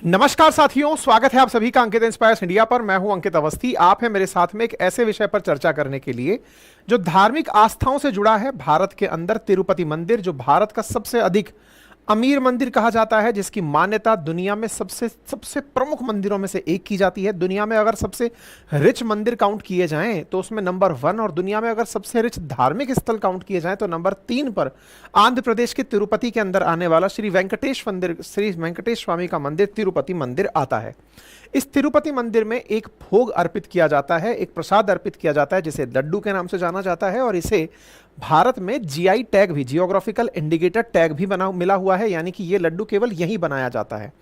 नमस्कार साथियों, स्वागत है आप सभी का अंकित इंस्पायर्स इंडिया पर। मैं हूं अंकित अवस्थी। आप हैं मेरे साथ में एक ऐसे विषय पर चर्चा करने के लिए जो धार्मिक आस्थाओं से जुड़ा है। भारत के अंदर तिरुपति मंदिर, जो भारत का सबसे अधिक अमीर मंदिर कहा जाता है, जिसकी मान्यता दुनिया में सबसे सबसे प्रमुख मंदिरों में से एक की जाती है। दुनिया में अगर सबसे रिच मंदिर काउंट किए जाएं तो उसमें नंबर 1, और दुनिया में अगर सबसे रिच धार्मिक स्थल काउंट किए जाएं तो नंबर 3 पर आंध्र प्रदेश के तिरुपति के अंदर आने वाला श्री वेंकटेश स्वामी का मंदिर तिरुपति मंदिर आता है। इस तिरुपति मंदिर में एक भोग अर्पित किया जाता है, एक प्रसाद अर्पित किया जाता है जिसे लड्डू के नाम से जाना जाता है, और इसे भारत में जीआई टैग भी, जियोग्राफिकल इंडिकेटर टैग भी मिला हुआ है, यानी कि ये लड्डू केवल यहीं बनाया जाता है।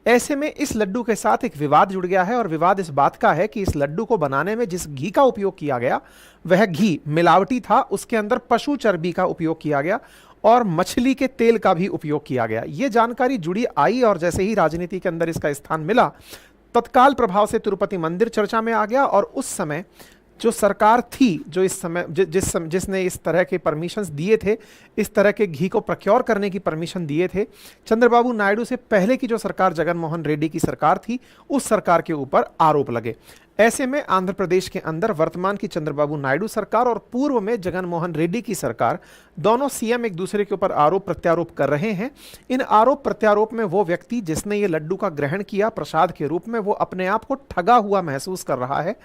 ऐसे में इस लड्डू के साथ एक विवाद जुड़ गया है, और विवाद इस बात का है कि इस लड्डू को बनाने में जिस घी का उपयोग किया गया वह घी मिलावटी था। उसके अंदर पशु चर्बी का उपयोग किया गया और मछली के तेल का भी उपयोग किया गया। ये जानकारी जुड़ी आई, और जैसे ही राजनीति के अंदर इसका स्थान मिला, तत्काल प्रभाव से तिरुपति मंदिर चर्चा में आ गया। और उस समय जो सरकार थी, जो इस समय जिसने इस तरह के परमिशंस दिए थे, इस तरह के घी को प्रोक्योर करने की परमिशन दिए थे, चंद्रबाबू नायडू से पहले की जो सरकार जगन मोहन रेड्डी की सरकार थी, उस सरकार के ऊपर आरोप लगे। ऐसे में आंध्र प्रदेश के अंदर वर्तमान की चंद्रबाबू नायडू सरकार और पूर्व में जगन मोहन रेड्डी की सरकार, दोनों सीएम एक दूसरे के ऊपर आरोप प्रत्यारोप कर रहे हैं। इन आरोप प्रत्यारोप में वो व्यक्ति जिसने ये लड्डू का ग्रहण किया प्रसाद के रूप में, वो अपने आप को ठगा हुआ महसूस कर रहा है,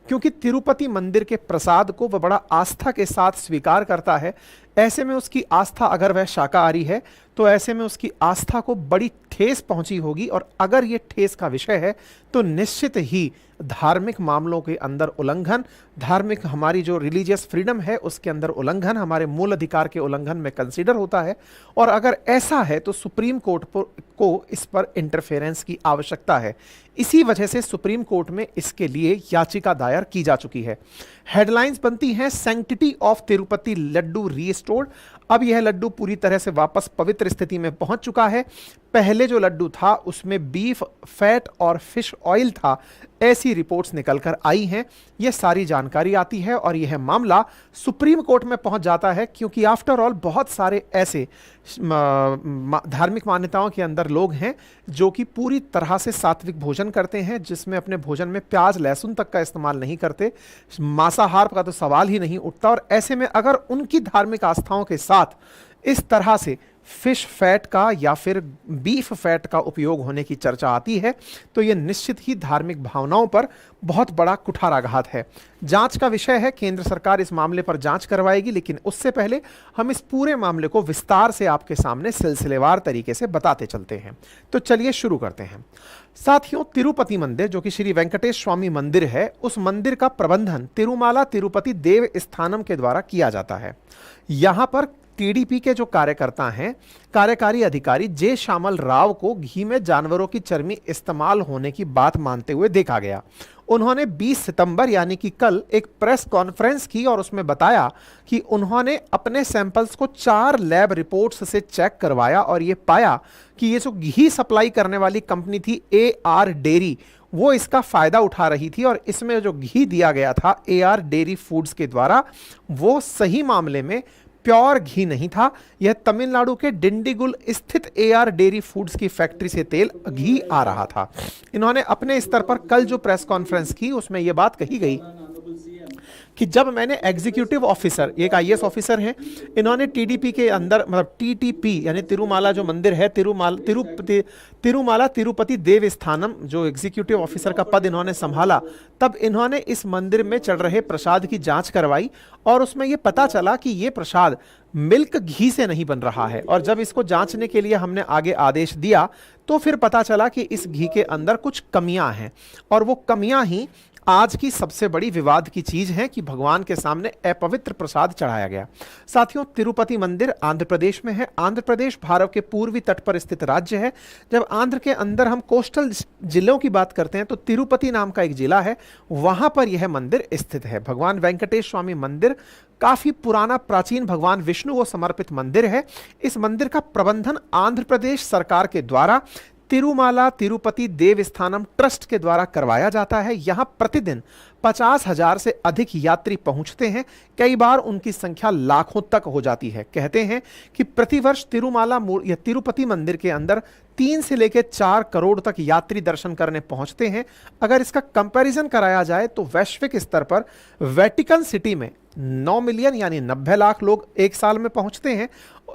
क्योंकि तिरुपति मंदिर के प्रसाद को वह बड़ा आस्था के साथ स्वीकार करता है। ऐसे में उसकी आस्था, अगर वह शाकाहारी है तो ऐसे में उसकी आस्था को बड़ी ठेस पहुंची होगी, और अगर ये ठेस का विषय है तो निश्चित ही धार्मिक मामलों के अंदर उल्लंघन, धार्मिक हमारी जो रिलीजियस फ्रीडम है उसके अंदर उल्लंघन, हमारे मूल अधिकार के उल्लंघन में कंसीडर होता है। और अगर ऐसा है तो सुप्रीम कोर्ट को इस पर इंटरफेरेंस की आवश्यकता है। इसी वजह से सुप्रीम कोर्ट में इसके लिए याचिका दायर की जा चुकी है। हेडलाइंस बनती हैं, sanctity of Tirupati laddu restored. अब यह लड्डू पूरी तरह से वापस पवित्र स्थिति में पहुंच चुका है। पहले जो लड्डू था उसमें बीफ फैट और फिश ऑयल था, ऐसी रिपोर्ट्स निकलकर आई हैं। यह सारी जानकारी आती है और यह मामला सुप्रीम कोर्ट में पहुंच जाता है, क्योंकि आफ्टर ऑल बहुत सारे ऐसे धार्मिक मान्यताओं के अंदर लोग हैं जो कि पूरी तरह से सात्विक भोजन करते हैं, जिसमें अपने भोजन में प्याज लहसुन तक का इस्तेमाल नहीं करते, मांसाहार का तो सवाल ही नहीं उठता। और ऐसे में अगर उनकी धार्मिक आस्थाओं के साथ इस तरह से फिश फैट का या फिर बीफ फैट का उपयोग होने की चर्चा आती है तो यह निश्चित ही धार्मिक भावनाओं पर बहुत बड़ा कुठाराघात है। जांच का विषय है, केंद्र सरकार इस मामले पर जांच करवाएगी, लेकिन उससे पहले हम इस पूरे मामले को विस्तार से आपके सामने सिलसिलेवार तरीके से बताते चलते हैं। तो चलिए शुरू करते हैं। साथियों, तिरुपति मंदिर जो कि श्री वेंकटेश स्वामी मंदिर है, उस मंदिर का प्रबंधन तिरुमाला तिरुपति देव स्थानम के द्वारा किया जाता है। यहां पर टीडीपी के जो कार्यकर्ता हैं, कार्यकारी अधिकारी जे श्यामल राव को घी में जानवरों की चर्बी इस्तेमाल होने की बात मानते हुए देखा गया। उन्होंने 20 सितंबर यानी कि कल एक प्रेस कॉन्फ्रेंस की और उसमें बताया कि उन्होंने अपने सैंपल्स को 4 लैब रिपोर्ट्स से चेक करवाया और ये पाया कि ये जो घी सप्लाई करने वाली कंपनी थी AR डेयरी, वो इसका फायदा उठा रही थी, और इसमें जो घी दिया गया था AR डेयरी फूड्स के द्वारा, वो सही मामले में प्योर घी नहीं था। यह तमिलनाडु के डिंडीगुल स्थित AR डेयरी फूड्स की फैक्ट्री से घी आ रहा था। इन्होंने अपने स्तर पर कल जो प्रेस कॉन्फ्रेंस की उसमें यह बात कही गई कि जब मैंने एग्जीक्यूटिव ऑफिसर, एक IAS ऑफिसर हैं, इन्होंने टीडीपी के अंदर, मतलब TTP यानी तिरुमाला जो मंदिर है, तिरुमाला तिरुपति देव स्थानम, जो एग्जीक्यूटिव ऑफिसर का पद इन्होंने संभाला, तब इन्होंने इस मंदिर में चढ़ रहे प्रसाद की जांच करवाई और उसमें यह पता चला कि यह प्रसाद मिल्क घी से नहीं बन रहा है। और जब इसको जांचने के लिए हमने आगे आदेश दिया तो फिर पता चला कि इस घी के अंदर कुछ कमियां हैं, और वो कमियां ही आज की सबसे बड़ी विवाद की चीज है कि भगवान के सामने अपवित्र प्रसाद चढ़ाया गया। साथियों, तिरुपति मंदिर आंध्र प्रदेश में है। आंध्र प्रदेश भारत के पूर्वी तट पर स्थित राज्य है। जब आंध्र के अंदर हम कोस्टल जिलों की बात करते हैं तो तिरुपति नाम का एक जिला है, वहां पर यह मंदिर स्थित है। भगवान वेंकटेश स्वामी मंदिर काफी पुराना प्राचीन भगवान विष्णु को समर्पित मंदिर है। इस मंदिर का प्रबंधन आंध्र प्रदेश सरकार के द्वारा तिरुमाला तिरुपति देवस्थानम ट्रस्ट के द्वारा करवाया जाता है। यहां प्रतिदिन 50,000 से अधिक यात्री पहुंचते हैं, कई बार उनकी संख्या लाखों तक हो जाती है। कहते हैं कि प्रतिवर्ष तिरुमाला या तिरुपति मंदिर के अंदर 3 से लेकर 4 करोड़ तक यात्री दर्शन करने पहुंचते हैं। अगर इसका कंपैरिजन कराया जाए तो वैश्विक स्तर पर वेटिकन सिटी में 9 मिलियन यानी 90 लाख लोग एक साल में पहुंचते हैं,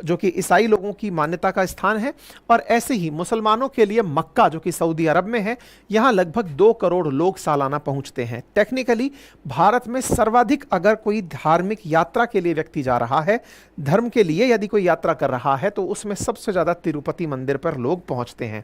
जो कि ईसाई लोगों की मान्यता का स्थान है। और ऐसे ही मुसलमानों के लिए मक्का, जो कि सऊदी अरब में है, यहां लगभग 2 करोड़ लोग सालाना पहुंचते हैं। टेक्निकली भारत में सर्वाधिक अगर कोई धार्मिक यात्रा के लिए व्यक्ति जा रहा है, धर्म के लिए यदि कोई यात्रा कर रहा है, तो उसमें सबसे ज्यादा तिरुपति मंदिर पर लोग पहुंचते हैं।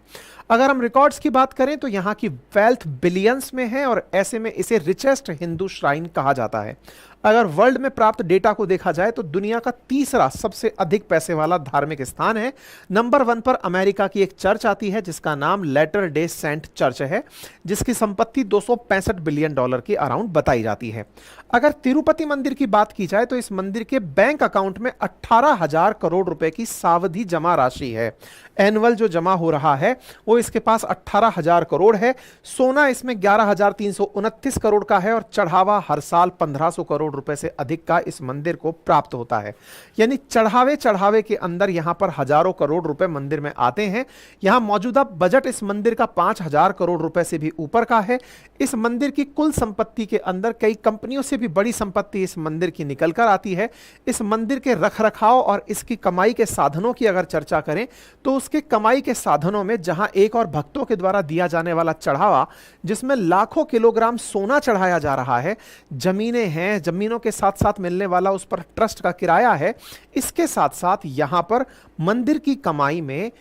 अगर हम रिकॉर्ड्स की बात करें तो यहां की वेल्थ बिलियंस में है और ऐसे में इसे रिचेस्ट हिंदू श्राइन कहा जाता है। अगर वर्ल्ड में प्राप्त डेटा को देखा जाए तो दुनिया का तीसरा सबसे अधिक पैसे वाला धार्मिक स्थान है। नंबर 1 पर अमेरिका की एक चर्च आती है जिसका नाम लेटर डे सेंट चर्च है, जिसकी संपत्ति $265 बिलियन के अराउंड बताई जाती है। अगर तिरुपति मंदिर की बात की जाए तो इस मंदिर के बैंक अकाउंट में 18,000 करोड़ रुपए की सावधि जमा राशि है। एनुअल जो जमा हो रहा है वो इसके पास 18,000 करोड़ है। सोना इसमें 11,329 करोड़ का है और चढ़ावा हर साल 1,500 करोड़ रुपए से अधिक का इस मंदिर को प्राप्त होता है। यानी चढ़ावे के अंदर यहां पर हजारों करोड़ रुपए मंदिर में आते हैं। यहां मौजूदा बजट इस मंदिर का 5,000 करोड़ रुपए से भी ऊपर का है। इस मंदिर की कुल संपत्ति के अंदर कई कंपनियों से भी बड़ी संपत्ति इस मंदिर की निकल कर आती है। इस मंदिर के रखरखाव और इसकी कमाई के साधनों की अगर चर्चा करें तो उसके कमाई के साधनों में जहां एक और भक्तों के द्वारा दिया जाने वाला चढ़ावा, जिसमें लाखों किलोग्राम सोना चढ़ाया जा रहा है, जमीनें हैं, जमीनों के साथ साथ मिलने वाला उस पर ट्रस्ट का किराया है, इसके साथ साथ यहां पर मंदिर की कमाई में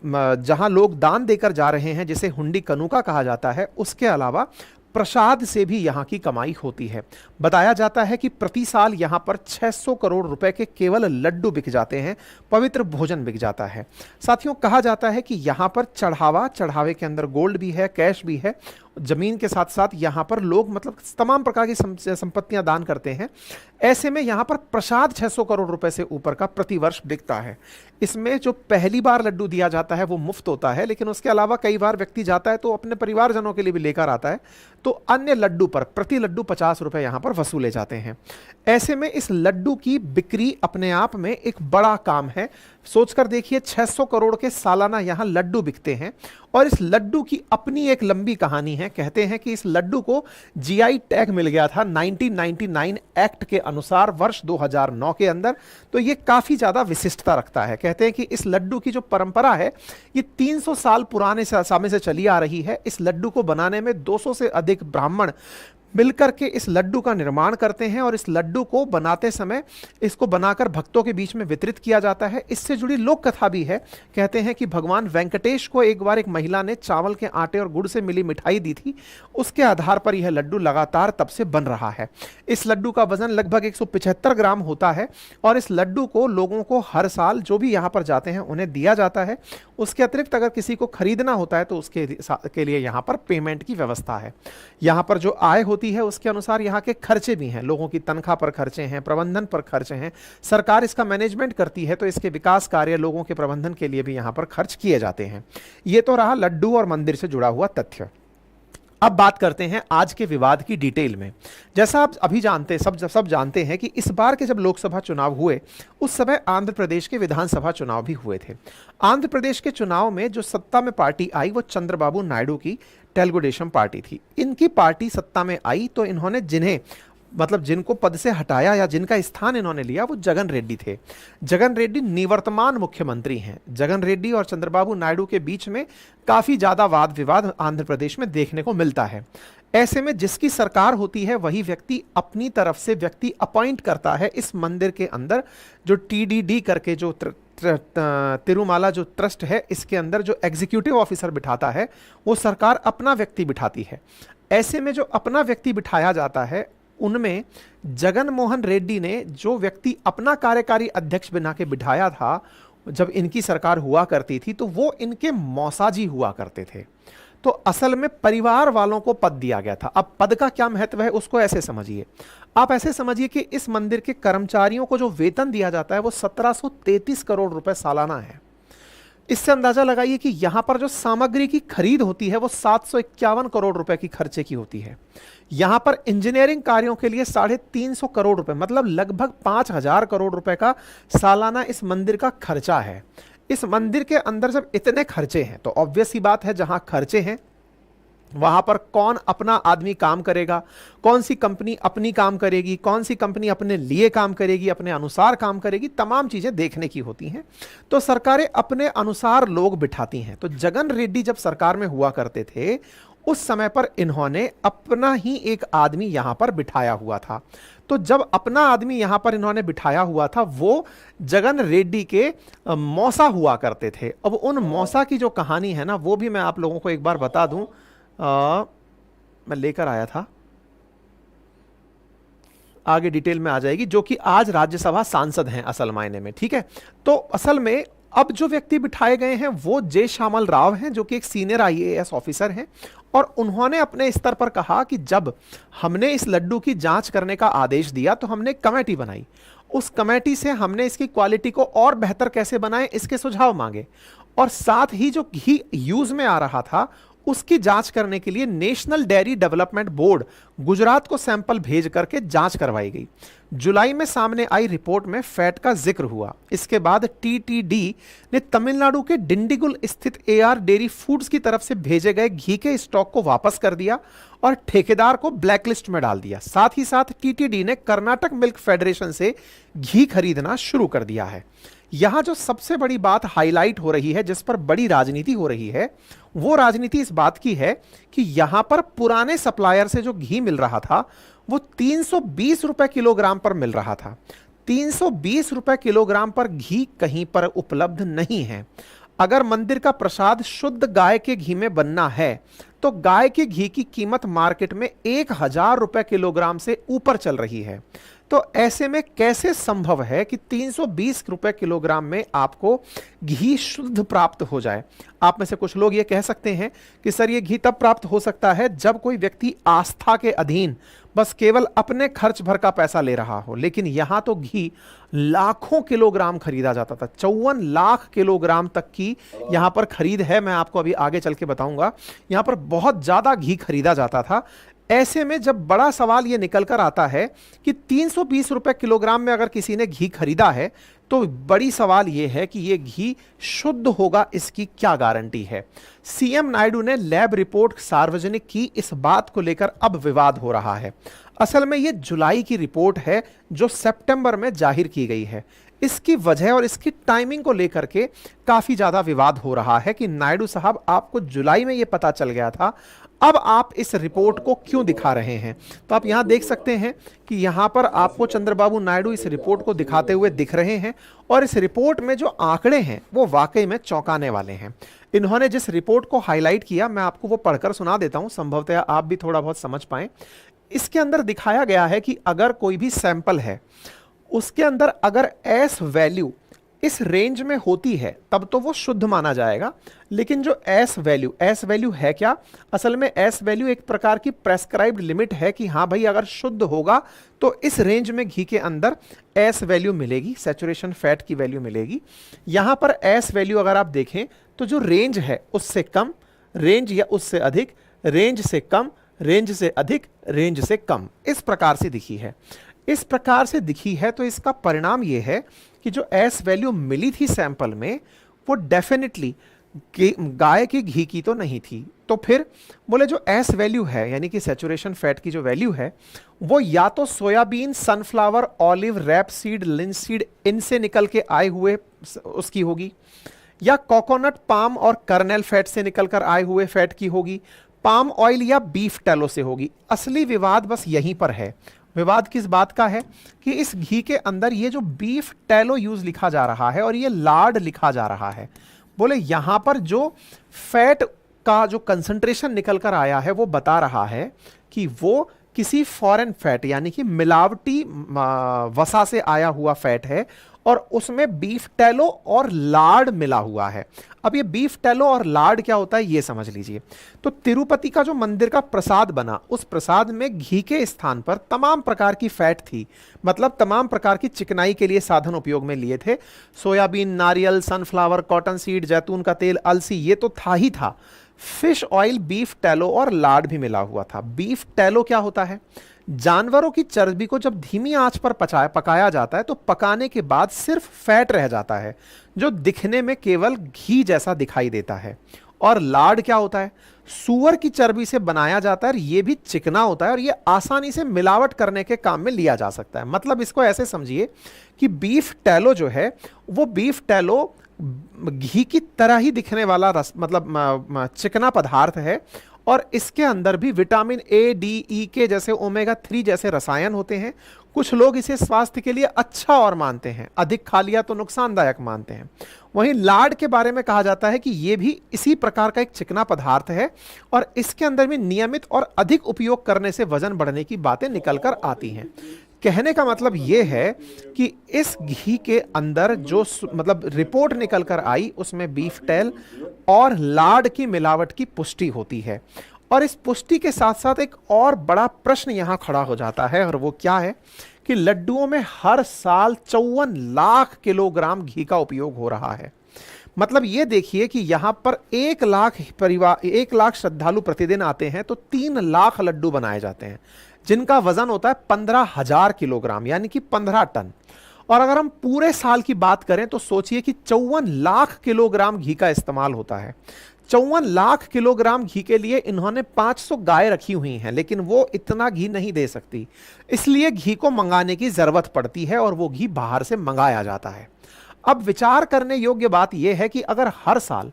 जहां लोग दान देकर जा रहे हैं, जिसे हुंडी कनुका कहा जाता है, उसके अलावा प्रसाद से भी यहां की कमाई होती है। बताया जाता है कि प्रति साल यहां पर 600 करोड़ रुपए के केवल लड्डू बिक जाते हैं, पवित्र भोजन बिक जाता है। साथियों, कहा जाता है कि यहां पर चढ़ावे के अंदर गोल्ड भी है, कैश भी है, जमीन के साथ साथ यहां पर लोग मतलब तमाम प्रकार की संपत्तियां दान करते हैं। ऐसे में यहां पर प्रसाद 600 करोड़ रुपए से ऊपर का प्रतिवर्ष बिकता है। इसमें जो पहली बार लड्डू दिया जाता है वो मुफ्त होता है, लेकिन उसके अलावा कई बार व्यक्ति जाता है तो अपने परिवारजनों के लिए भी लेकर आता है, तो अन्य लड्डू पर प्रति लड्डू 50 रुपए यहां पर वसूले जाते हैं। ऐसे में इस लड्डू की बिक्री अपने आप में एक बड़ा काम है। सोचकर देखिए, 600 करोड़ के सालाना यहां लड्डू बिकते हैं और इस लड्डू की अपनी एक लंबी कहानी है। कहते हैं कि इस लड्डू को जीआई टैग मिल गया था 1999 एक्ट के अनुसार वर्ष 2009 के अंदर, तो ये काफी ज्यादा विशिष्टता रखता है। कहते हैं कि इस लड्डू की जो परंपरा है ये 300 साल पुराने समय से चली आ रही है। इस लड्डू को बनाने में 200 से अधिक ब्राह्मण मिलकर के इस लड्डू का निर्माण करते हैं और इस लड्डू को बनाते समय इसको बनाकर भक्तों के बीच में वितरित किया जाता है। इससे जुड़ी लोक कथा भी है। कहते हैं कि भगवान वेंकटेश को एक बार एक महिला ने चावल के आटे और गुड़ से मिली मिठाई दी थी, उसके आधार पर यह लड्डू लगातार तब से बन रहा है। इस लड्डू का वजन लगभग 175 ग्राम होता है और इस लड्डू को लोगों को हर साल जो भी यहाँ पर जाते हैं उन्हें दिया जाता है। उसके अतिरिक्त अगर किसी को खरीदना होता है तो उसके लिए यहाँ पर पेमेंट की व्यवस्था है। यहाँ पर जो आय होती है उसके अनुसार यहाँ के खर्चे भी हैं, लोगों की तनख्वाह पर खर्चे हैं, प्रबंधन पर खर्चे हैं, सरकार इसका मैनेजमेंट करती है तो इसके विकास कार्य, लोगों के प्रबंधन के लिए भी यहाँ पर खर्च किए जाते हैं। ये तो रहा लड्डू और मंदिर से जुड़ा हुआ तथ्य। अब बात करते हैं आज के विवाद की डिटेल में। जैसा आप अभी जानते सब जानते हैं कि इस बार के जब लोकसभा चुनाव हुए उस समय आंध्र प्रदेश के विधानसभा चुनाव भी हुए थे। आंध्र प्रदेश के चुनाव में जो सत्ता में पार्टी आई वो चंद्रबाबू नायडू की तेलुगु देशम पार्टी थी। इनकी पार्टी सत्ता में आई तो इन्होंने जिनको पद से हटाया या जिनका स्थान इन्होंने लिया वो जगन रेड्डी थे। जगन रेड्डी निवर्तमान मुख्यमंत्री हैं। जगन रेड्डी और चंद्रबाबू नायडू के बीच में काफी ज्यादा वाद विवाद आंध्र प्रदेश में देखने को मिलता है। ऐसे में जिसकी सरकार होती है वही व्यक्ति अपनी तरफ से व्यक्ति अपॉइंट करता है। इस मंदिर के अंदर जो टीडीडी करके जो तिरुमाला जो ट्रस्ट है, इसके अंदर जो एग्जीक्यूटिव ऑफिसर बिठाता है वो सरकार अपना व्यक्ति बिठाती है। ऐसे में जो अपना व्यक्ति बिठाया जाता है उनमें जगन मोहन रेड्डी ने जो व्यक्ति अपना कार्यकारी अध्यक्ष बना के बिठाया था जब इनकी सरकार हुआ करती थी, तो वो इनके मौसाजी हुआ करते थे। तो असल में परिवार वालों को पद दिया गया था। अब पद का क्या महत्व है उसको ऐसे समझिए, आप ऐसे समझिए कि इस मंदिर के कर्मचारियों को जो वेतन दिया जाता है वो 1733 करोड़ रुपए सालाना है। इससे अंदाजा लगाइए कि यहां पर जो सामग्री की खरीद होती है वो 751 करोड़ रुपए की खर्चे की होती है। यहां पर इंजीनियरिंग कार्यों के लिए 350 करोड़ रुपए, मतलब लगभग 5000 करोड़ रुपए का सालाना इस मंदिर का खर्चा है। इस मंदिर के अंदर जब इतने खर्चे हैं तो ऑब्वियस ही बात है, जहां खर्चे हैं वहां पर कौन अपना आदमी काम करेगा, कौन सी कंपनी अपनी काम करेगी, कौन सी कंपनी अपने लिए काम करेगी, अपने अनुसार काम करेगी, तमाम चीजें देखने की होती हैं। तो सरकारें अपने अनुसार लोग बिठाती हैं। तो जगन रेड्डी जब सरकार में हुआ करते थे उस समय पर इन्होंने अपना ही एक आदमी यहां पर बिठाया हुआ था। तो जब अपना आदमी यहां पर इन्होंने बिठाया हुआ था वो जगन रेड्डी के मौसा हुआ करते थे। अब उन मौसा की जो कहानी है ना वो भी मैं आप लोगों को एक बार बता दूं। मैं लेकर आया था, आगे डिटेल में आ जाएगी, जो कि आज राज्यसभा सांसद हैं असल मायने में, ठीक है। तो असल में अब जो व्यक्ति बिठाए गए हैं वो जे श्यामल राव हैं, जो कि एक सीनियर आईएएस ऑफिसर हैं, और उन्होंने अपने स्तर पर कहा कि जब हमने इस लड्डू की जांच करने का आदेश दिया तो हमने कमेटी बनाई। उस कमेटी से हमने इसकी क्वालिटी को और बेहतर कैसे बनाएं इसके सुझाव मांगे, और साथ ही जो घी यूज में आ रहा था उसकी जांच करने के लिए national dairy development board Gujarat को सैंपल भेज करके जांच करवाई गई। जुलाई में सामने आई रिपोर्ट में फैट का जिक्र हुआ। इसके बाद टीटीडी ने तमिलनाडु के डिंडीगुल स्थित एआर डेयरी फूड्स की तरफ से भेजे गए घी के स्टॉक को वापस कर दिया और ठेकेदार को ब्लैकलिस्ट में डाल दिया। साथ ही साथ टीटीडी ने कर्नाटक मिल्क फेडरेशन से घी खरीदना शुरू कर दिया है। यहां जो सबसे बड़ी बात हाईलाइट हो रही है, जिस पर बड़ी राजनीति हो रही है, वो राजनीति इस बात की है कि यहां पर पुराने सप्लायर से जो घी मिल रहा था वो 320 रुपए किलोग्राम पर मिल रहा था। 320 रुपए किलोग्राम पर घी कहीं पर उपलब्ध नहीं है। अगर मंदिर का प्रसाद शुद्ध गाय के घी में बनना है तो गाय के घी की कीमत मार्केट में 1000 रुपए किलोग्राम से ऊपर चल रही है। तो ऐसे में कैसे संभव है कि 320 रुपए किलोग्राम में आपको घी शुद्ध प्राप्त हो जाए? आप में से कुछ लोग ये कह सकते हैं कि सर ये घी तब प्राप्त हो सकता है जब कोई व्यक्ति आस्था के अधीन बस केवल अपने खर्च भर का पैसा ले रहा हो, लेकिन यहां तो घी लाखों किलोग्राम खरीदा जाता था। 54 लाख किलोग्राम तक की यहां पर खरीद है। मैं आपको अभी आगे चल के बताऊंगा। यहां पर बहुत ज्यादा घी खरीदा जाता था। ऐसे में जब बड़ा सवाल यह निकल कर आता है कि 320 रुपए किलोग्राम में अगर किसी ने घी खरीदा है तो बड़ी सवाल यह है कि यह घी शुद्ध होगा, इसकी क्या गारंटी है? सीएम नायडू ने लैब रिपोर्ट सार्वजनिक की। इस बात को लेकर अब विवाद हो रहा है। असल में यह जुलाई की रिपोर्ट है जो सितंबर में जाहिर की गई है। इसकी वजह और इसकी टाइमिंग को लेकर के काफी ज्यादा विवाद हो रहा है कि नायडू साहब आपको जुलाई में यह पता चल गया था, अब आप इस रिपोर्ट को क्यों दिखा रहे हैं? तो आप यहां देख सकते हैं कि यहां पर आपको चंद्रबाबू नायडू इस रिपोर्ट को दिखाते हुए दिख रहे हैं, और इस रिपोर्ट में जो आंकड़े हैं वो वाकई में चौंकाने वाले हैं। इन्होंने जिस रिपोर्ट को हाईलाइट किया मैं आपको वो पढ़कर सुना देता हूं, संभवतः आप भी थोड़ा बहुत समझ पाएं। इसके अंदर दिखाया गया है कि अगर कोई भी सैंपल है उसके अंदर अगर एस वैल्यू इस रेंज में होती है तब तो वो शुद्ध माना जाएगा। लेकिन जो एस वैल्यू है क्या? असल में एस वैल्यू एक प्रकार की प्रेस्क्राइब्ड लिमिट है कि हाँ भाई अगर शुद्ध होगा तो इस रेंज में घी के अंदर एस वैल्यू मिलेगी, सैचुरेशन फैट की वैल्यू मिलेगी। यहां पर एस वैल्यू अगर आप देखें तो जो रेंज है उससे कम, रेंज या उससे अधिक, रेंज से कम, रेंज से अधिक, रेंज से कम, इस प्रकार से दिखी है। इस प्रकार से दिखी है तो इसका परिणाम यह है कि जो एस वैल्यू मिली थी सैंपल में वो डेफिनेटली गाय के घी की तो नहीं थी। तो फिर बोले जो एस वैल्यू है यानी कि सैचुरेशन फैट की जो वैल्यू है वो या तो soybean, sunflower, olive, rapeseed, linseed इनसे निकल के आए हुए उसकी होगी, या कोकोनट, पाम और कर्नेल फैट से निकलकर आए हुए फैट की होगी, पाम ऑयल या बीफ टैलो से होगी। असली विवाद बस यहीं पर है। विवाद किस बात का है कि इस घी के अंदर ये जो बीफ टैलो यूज लिखा जा रहा है और ये लार्ड लिखा जा रहा है। बोले यहां पर जो फैट का जो कंसंट्रेशन निकल कर आया है वो बता रहा है कि वो किसी फॉरेन फैट यानी कि मिलावटी वसा से आया हुआ फैट है, और उसमें बीफ टैलो और लार्ड मिला हुआ है। अब ये बीफ टैलो और लार्ड क्या होता है ये समझ लीजिए। तो तिरुपति का जो मंदिर का प्रसाद बना, उस प्रसाद में घी के स्थान पर तमाम प्रकार की फैट थी, मतलब तमाम प्रकार की चिकनाई के लिए साधन उपयोग में लिए थे। सोयाबीन, नारियल, सनफ्लावर, कॉटन सीड, जैतून का तेल, अलसी, ये तो था ही था। फिश ऑयल, बीफ टैलो और लार्ड भी मिला हुआ था। बीफ टैलो क्या होता है? जानवरों की चर्बी को जब धीमी आंच पर पकाया जाता है तो पकाने के बाद सिर्फ फैट रह जाता है जो दिखने में केवल घी जैसा दिखाई देता है। और लार्ड क्या होता है? सूअर की चर्बी से बनाया जाता है और ये भी चिकना होता है और ये आसानी से मिलावट करने के काम में लिया जा सकता है। मतलब इसको ऐसे समझिए कि बीफ टैलो जो है वो बीफ टैलो घी की तरह ही दिखने वाला रस मतलब चिकना पदार्थ है और इसके अंदर भी विटामिन ए, डी, ई के जैसे ओमेगा 3 जैसे रसायन होते हैं। कुछ लोग इसे स्वास्थ्य के लिए अच्छा और मानते हैं, अधिक खा लिया तो नुकसानदायक मानते हैं। वहीं लार्ड के बारे में कहा जाता है कि यह भी इसी प्रकार का एक चिकना पदार्थ है और इसके अंदर भी नियमित और अधिक उपयोग करने से वजन बढ़ने की बातें निकल कर आती हैं। कहने का मतलब यह है कि इस घी के अंदर जो मतलब रिपोर्ट निकल कर आई उसमें बीफ टैल और लार्ड की मिलावट की पुष्टि होती है। और इस पुष्टि के साथ साथ एक और बड़ा प्रश्न यहां खड़ा हो जाता है और वो क्या है कि लड्डुओं में हर साल 54 लाख किलोग्राम घी का उपयोग हो रहा है। मतलब ये देखिए कि यहां पर 1 लाख श्रद्धालु प्रतिदिन आते हैं तो 3 लाख लड्डू बनाए जाते हैं जिनका वजन होता है 15,000 किलोग्राम यानी कि 15 टन। और अगर हम पूरे साल की बात करें तो सोचिए कि 54 लाख किलोग्राम घी का इस्तेमाल होता है। 54 लाख किलोग्राम घी के लिए इन्होंने 500 गाय रखी हुई हैं, लेकिन वो इतना घी नहीं दे सकती, इसलिए घी को मंगाने की जरूरत पड़ती है और वो घी बाहर से मंगाया जाता है। अब विचार करने योग्य बात यह है कि अगर हर साल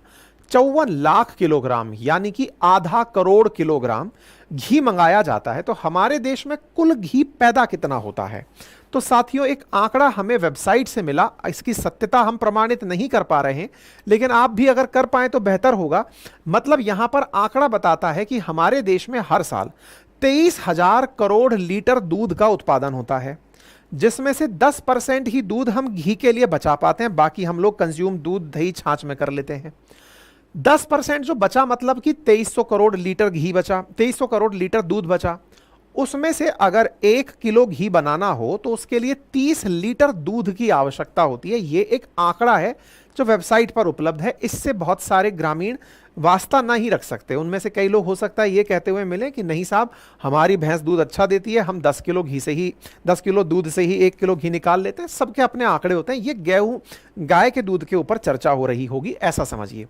54 लाख किलोग्राम यानी कि आधा करोड़ किलोग्राम घी मंगाया जाता है तो हमारे देश में कुल घी पैदा कितना होता है। तो साथियों एक आंकड़ा हमें वेबसाइट से मिला, इसकी सत्यता हम प्रमाणित नहीं कर पा रहे हैं, लेकिन आप भी अगर कर पाएं तो बेहतर होगा। मतलब यहां पर आंकड़ा बताता है कि हमारे देश में हर साल 23,000 करोड़ लीटर दूध का उत्पादन होता है, जिसमें से 10% ही दूध हम घी के लिए बचा पाते हैं, बाकी हम लोग कंज्यूम दूध, दही, छाछ में कर लेते हैं। 10% जो बचा मतलब कि 2300 करोड़ लीटर घी बचा, 2300 करोड़ लीटर दूध बचा। उसमें से अगर 1 किलो घी बनाना हो तो उसके लिए 30 लीटर दूध की आवश्यकता होती है। ये एक आंकड़ा है जो वेबसाइट पर उपलब्ध है। इससे बहुत सारे ग्रामीण वास्ता ना ही रख सकते। उनमें से कई लोग हो सकता है ये कहते हुए मिले कि नहीं साहब, हमारी भैंस दूध अच्छा देती है, हम 10 किलो दूध से ही 1 किलो घी निकाल लेते हैं। सबके अपने आंकड़े होते हैं। ये गाय के दूध के ऊपर चर्चा हो रही होगी, ऐसा समझिए।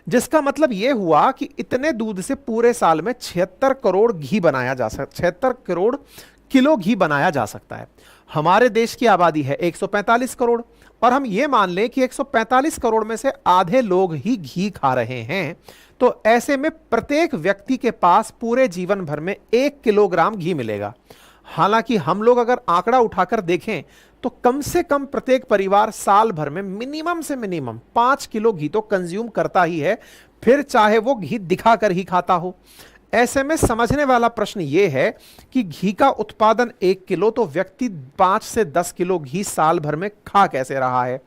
जिसका मतलब यह हुआ कि इतने दूध से पूरे साल में 76 करोड़ किलो घी बनाया जा सकता है। हमारे देश की आबादी है 145 करोड़ और हम ये मान लें कि 145 करोड़ में से आधे लोग ही घी खा रहे हैं, तो ऐसे में प्रत्येक व्यक्ति के पास पूरे जीवन भर में 1 किलोग्राम घी मिलेगा। हालांकि हम लोग अगर आंकड़ा उठाकर देखें तो कम से कम प्रत्येक परिवार साल भर में मिनिमम से मिनिमम 5 किलो घी तो कंज्यूम करता ही है, फिर चाहे वो घी दिखाकर ही खाता हो। ऐसे में समझने वाला प्रश्न यह है कि घी का उत्पादन 1 किलो तो व्यक्ति 5 से 10 किलो घी साल भर में खा कैसे रहा है।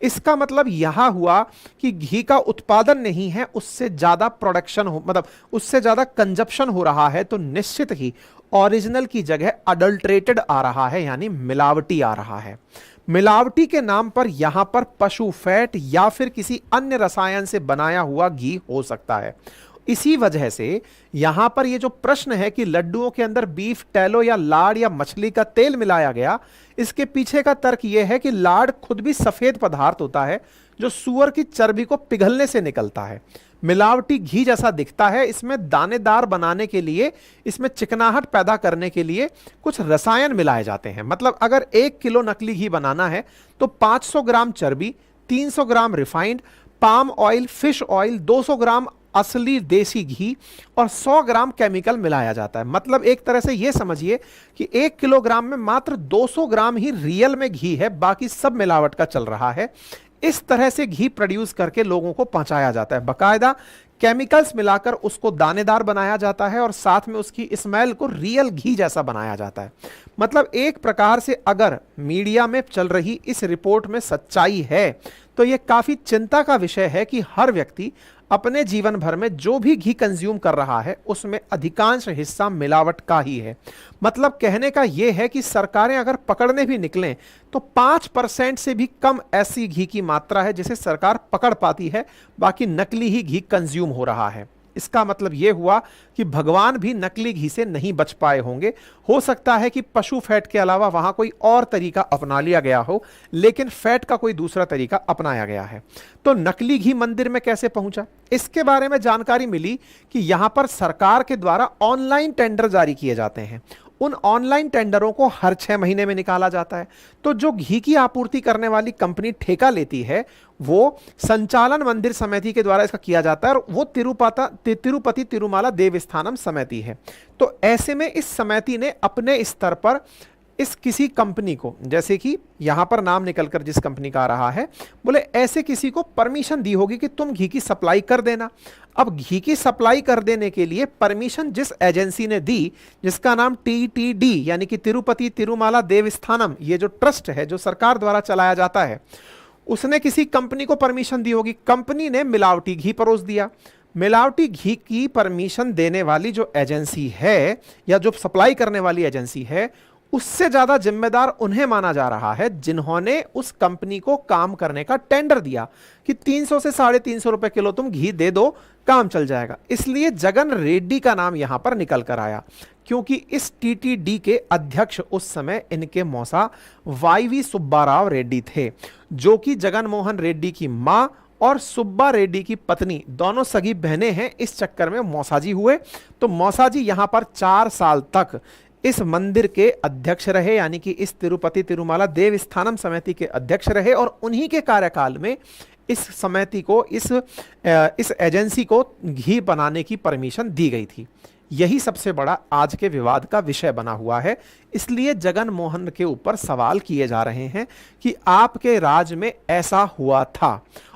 इसका मतलब यह हुआ कि घी का उत्पादन नहीं है, उससे ज्यादा प्रोडक्शन हो, मतलब उससे ज्यादा कंजप्शन हो रहा है, तो निश्चित ही ओरिजिनल की जगह अडल्ट्रेटेड आ रहा है, यानी मिलावटी आ रहा है। मिलावटी के नाम पर यहां पर पशु फैट या फिर किसी अन्य रसायन से बनाया हुआ घी हो सकता है। इसी वजह से यहां पर यह जो प्रश्न है कि लड्डुओं के अंदर बीफ टैलो या लाड़ या मछली का तेल मिलाया गया, इसके पीछे का तर्क यह है कि लाड़ खुद भी सफेद पदार्थ होता है जो सूअर की चर्बी को पिघलने से निकलता है। मिलावटी घी जैसा दिखता है, इसमें दानेदार बनाने के लिए, इसमें चिकनाहट पैदा करने के लिए कुछ रसायन मिलाए जाते हैं। मतलब अगर 1 किलो नकली घी बनाना है तो 500 ग्राम चर्बी, 300 gram refined palm oil, fish oil, 200 gram असली देसी घी और 100 ग्राम केमिकल मिलाया जाता है। मतलब एक तरह से यह समझिए कि 1 किलोग्राम में मात्र 200 ग्राम ही रियल में घी है, बाकी सब मिलावट का चल रहा है। इस तरह से घी प्रोड्यूस करके लोगों को पहुंचाया जाता है। बकायदा केमिकल्स मिलाकर उसको दानेदार बनाया जाता है और साथ में उसकी स्मेल को रियल घी जैसा बनाया जाता है। मतलब एक प्रकार से अगर मीडिया में चल रही इस रिपोर्ट में सच्चाई है तो यह काफी चिंता का विषय है कि हर व्यक्ति अपने जीवन भर में जो भी घी कंज्यूम कर रहा है उसमें अधिकांश हिस्सा मिलावट का ही है। मतलब कहने का यह है कि सरकारें अगर पकड़ने भी निकलें तो 5% से भी कम ऐसी घी की मात्रा है जिसे सरकार पकड़ पाती है, बाकी नकली ही घी कंज्यूम हो रहा है। इसका मतलब यह हुआ कि भगवान भी नकली घी से नहीं बच पाए होंगे। हो सकता है कि पशु फैट के अलावा वहां कोई और तरीका अपना लिया गया हो, लेकिन फैट का कोई दूसरा तरीका अपनाया गया है। तो नकली घी मंदिर में कैसे पहुंचा, इसके बारे में जानकारी मिली कि यहां पर सरकार के द्वारा ऑनलाइन टेंडर जारी किए जाते हैं। उन ऑनलाइन टेंडरों को हर 6 महीने में निकाला जाता है। तो जो घी की आपूर्ति करने वाली कंपनी ठेका लेती है वो संचालन मंदिर समिति के द्वारा इसका किया जाता है और वो तिरुपति तिरुमाला देवस्थानम समिति है। तो ऐसे में इस समिति ने अपने स्तर पर इस किसी कंपनी को, जैसे कि यहां पर नाम निकलकर जिस कंपनी का आ रहा है, बोले ऐसे किसी को परमिशन दी होगी कि तुम घी की सप्लाई कर देना। अब घी की सप्लाई कर देने के लिए परमिशन जिस एजेंसी ने दी, जिसका नाम TTD यानी कि तिरुपति तिरुमाला देवस्थानम, ये जो ट्रस्ट है जो सरकार द्वारा चलाया जाता है, उसने किसी कंपनी को परमिशन दी होगी। कंपनी ने मिलावटी घी परोस दिया। मिलावटी घी की परमिशन देने वाली जो एजेंसी है या जो सप्लाई करने वाली एजेंसी है, उससे ज्यादा जिम्मेदार उन्हें माना जा रहा है जिन्होंने उस कंपनी को काम करने का टेंडर दिया कि 300 से 350 रुपए किलो तुम घी दे दो, काम चल जाएगा। इसलिए जगन रेड्डी का नाम यहां पर निकल कर आया, क्योंकि इस TTD के अध्यक्ष उस समय इनके मौसा YV सुब्बाराव रेड्डी थे, जो कि जगन मोहन रेड्डी की मां और सुब्बा रेड्डी की पत्नी दोनों सगी बहनें हैं। इस चक्कर में मौसाजी हुए। तो मौसाजी यहां पर 4 साल तक इस मंदिर के अध्यक्ष रहे, यानी कि इस तिरुपति तिरुमाला देवस्थानम समिति के अध्यक्ष रहे और उन्हीं के कार्यकाल में इस समिति को, इस एजेंसी को घी बनाने की परमिशन दी गई थी। यही सबसे बड़ा आज के विवाद का विषय बना हुआ है। इसलिए जगन मोहन के ऊपर सवाल किए जा रहे हैं कि आपके राज में ऐसा हुआ था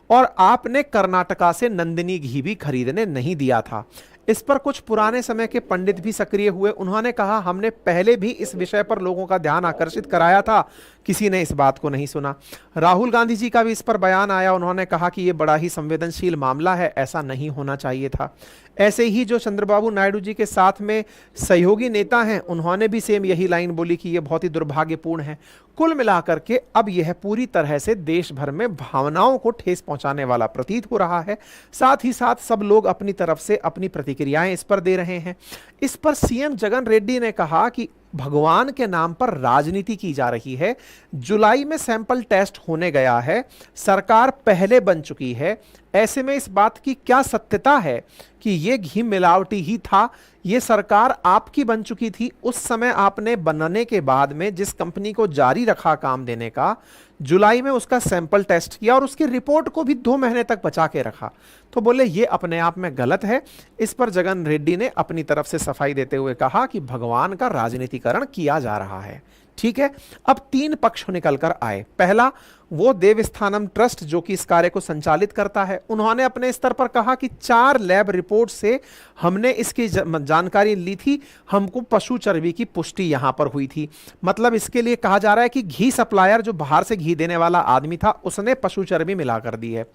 और आपने कर्नाटका से नंदिनी घी भी खरीदने नहीं दिया था। इस पर कुछ पुराने समय के पंडित भी सक्रिय हुए। उन्होंने कहा हमने पहले भी इस विषय पर लोगों का ध्यान आकर्षित कराया था, किसी ने इस बात को नहीं सुना। राहुल गांधी जी का भी इस पर बयान आया। उन्होंने कहा कि यह बड़ा ही संवेदनशील मामला है, ऐसा नहीं होना चाहिए था। ऐसे ही जो चंद्रबाबू नायडू जी के साथ में सहयोगी नेता हैं, उन्होंने भी सेम यही लाइन बोली कि यह बहुत ही दुर्भाग्यपूर्ण है। कुल मिलाकर के अब यह पूरी तरह से देश भर में भावनाओं को ठेस पहुंचाने वाला प्रतीत हो रहा है। साथ ही साथ सब लोग अपनी तरफ से अपनी प्रतिक्रियाएं इस पर दे रहे हैं। इस पर सीएम जगन रेड्डी ने कहा कि भगवान के नाम पर राजनीति की जा रही है। जुलाई में सैंपल टेस्ट होने गया है, सरकार पहले बन चुकी है। ऐसे में इस बात की क्या सत्यता है कि यह घी मिलावटी ही था? यह सरकार आपकी बन चुकी थी। उस समय आपने बनने के बाद में जिस कंपनी को जारी रखा काम देने का, जुलाई में उसका सैंपल टेस्ट किया और उसकी रिपोर्ट को भी 2 महीने तक बचा के रखा। तो बोले ये अपने आप में गलत है। इस पर जगन रेड्डी ने अपनी तरफ से सफाई देते हुए कहा कि भगवान का राजनीतिकरण किया जा रहा है। ठीक है, अब 3 पक्ष निकल कर आए। पहला, वो देवस्थानम ट्रस्ट जो कि इस कार्य को संचालित करता है, उन्होंने अपने स्तर पर कहा कि 4 लैब रिपोर्ट से हमने इसकी जानकारी ली थी, हमको पशु चर्बी की पुष्टि यहां पर हुई थी। मतलब इसके लिए कहा जा रहा है कि घी सप्लायर जो बाहर से घी देने वाला आदमी था, उसने पशु चर्बी मिला कर दी है।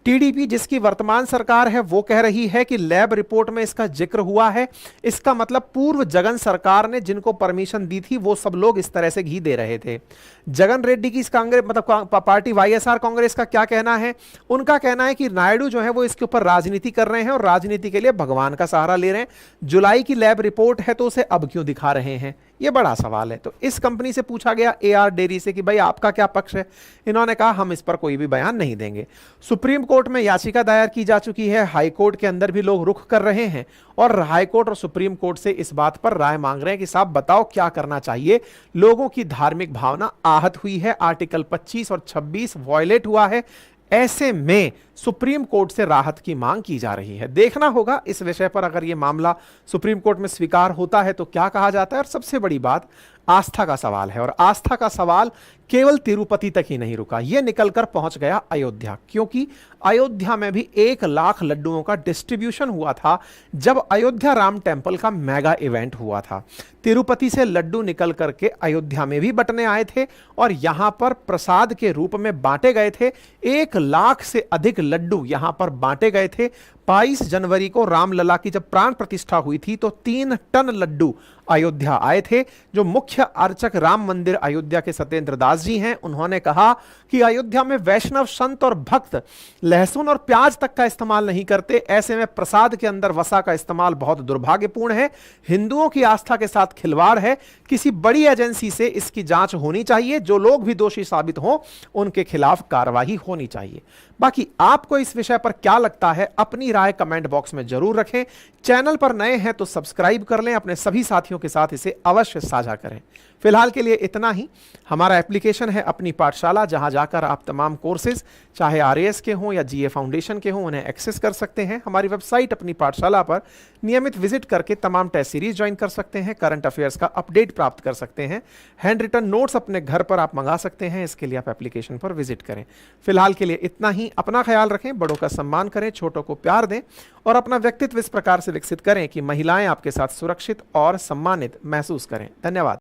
TDP जिसकी वर्तमान सरकार है वो कह रही है कि लैब रिपोर्ट में इसका जिक्र हुआ है। इसका मतलब पूर्व जगन सरकार ने जिनको परमिशन दी थी वो सब लोग इस तरह से घी दे रहे थे। जगन रेड्डी की इस कांग्रेस मतलब पार्टी YSR कांग्रेस का क्या कहना है? उनका कहना है कि नायडू जो है वो इसके ऊपर राजनीति कर रहे हैं और राजनीति के लिए भगवान का सहारा ले रहे हैं। जुलाई की लैब रिपोर्ट है तो उसे अब क्यों दिखा रहे हैं? ये बड़ा सवाल है। तो इस कंपनी से पूछा गया AR डेयरी से कि भाई आपका क्या पक्ष है? इन्होंने कहा हम इस पर कोई भी बयान नहीं देंगे। सुप्रीम कोर्ट में याचिका दायर की जा चुकी है। हाई कोर्ट के अंदर भी लोग रुख कर रहे हैं और हाई कोर्ट और सुप्रीम कोर्ट से इस बात पर राय मांग रहे हैं कि साहब बताओ क्या करना चाहिए। लोगों की धार्मिक भावना आहत हुई है, आर्टिकल 25 और 26 वॉयलेट हुआ है। ऐसे में सुप्रीम कोर्ट से राहत की मांग की जा रही है। देखना होगा इस विषय पर अगर यह मामला सुप्रीम कोर्ट में स्वीकार होता है तो क्या कहा जाता है। और सबसे बड़ी बात, आस्था का सवाल है और आस्था का सवाल केवल तिरुपति तक ही नहीं रुका, यह निकलकर पहुंच गया अयोध्या, क्योंकि अयोध्या में भी 1 लाख लड्डुओं का डिस्ट्रीब्यूशन हुआ था जब अयोध्या राम टेंपल का मेगा इवेंट हुआ था। तिरुपति से लड्डू निकल करके अयोध्या में भी बंटने आए थे और यहां पर प्रसाद के रूप में बांटे गए थे। 1 लाख से अधिक लड्डू यहां पर बांटे गए थे। 22 जनवरी को रामलला की जब प्राण प्रतिष्ठा हुई थी तो 3 टन लड्डू अयोध्या आए थे। जो मुख्य अर्चक राम मंदिर अयोध्या के सत्येंद्र दास जी हैं, उन्होंने कहा कि अयोध्या में वैष्णव संत और भक्त लहसुन और प्याज तक का इस्तेमाल नहीं करते, ऐसे में प्रसाद के अंदर वसा का इस्तेमाल बहुत दुर्भाग्यपूर्ण है, हिंदुओं की आस्था के साथ खिलवाड़ है। किसी बड़ी एजेंसी से इसकी जांच होनी चाहिए, जो लोग भी दोषी साबित हों उनके खिलाफ कार्रवाई होनी चाहिए। बाकी आपको इस विषय पर क्या लगता है, अपनी राय कमेंट बॉक्स में जरूर रखें। चैनल पर नए हैं तो सब्सक्राइब कर लें, अपने सभी साथियों के साथ इसे अवश्य साझा करें। फिलहाल के लिए इतना ही। हमारा एप्लीकेशन है अपनी पाठशाला, जहां जाकर आप तमाम कोर्सेज चाहे आरएएस के हों या जीए फाउंडेशन के हों उन्हें एक्सेस कर सकते हैं। हमारी वेबसाइट अपनी पाठशाला पर नियमित विजिट करके तमाम टेस्ट सीरीज ज्वाइन कर सकते हैं, करंट अफेयर्स का अपडेट प्राप्त कर सकते हैं, हैंड रिटन नोट्स अपने घर पर आप मंगा सकते हैं। इसके लिए आप एप्लीकेशन पर विजिट करें। फिलहाल के लिए इतना ही। अपना ख्याल रखें, बड़ों का सम्मान करें, छोटों को प्यार दें और अपना व्यक्तित्व इस प्रकार से विकसित करें कि महिलाएं आपके साथ सुरक्षित और सम्मानित महसूस करें। धन्यवाद।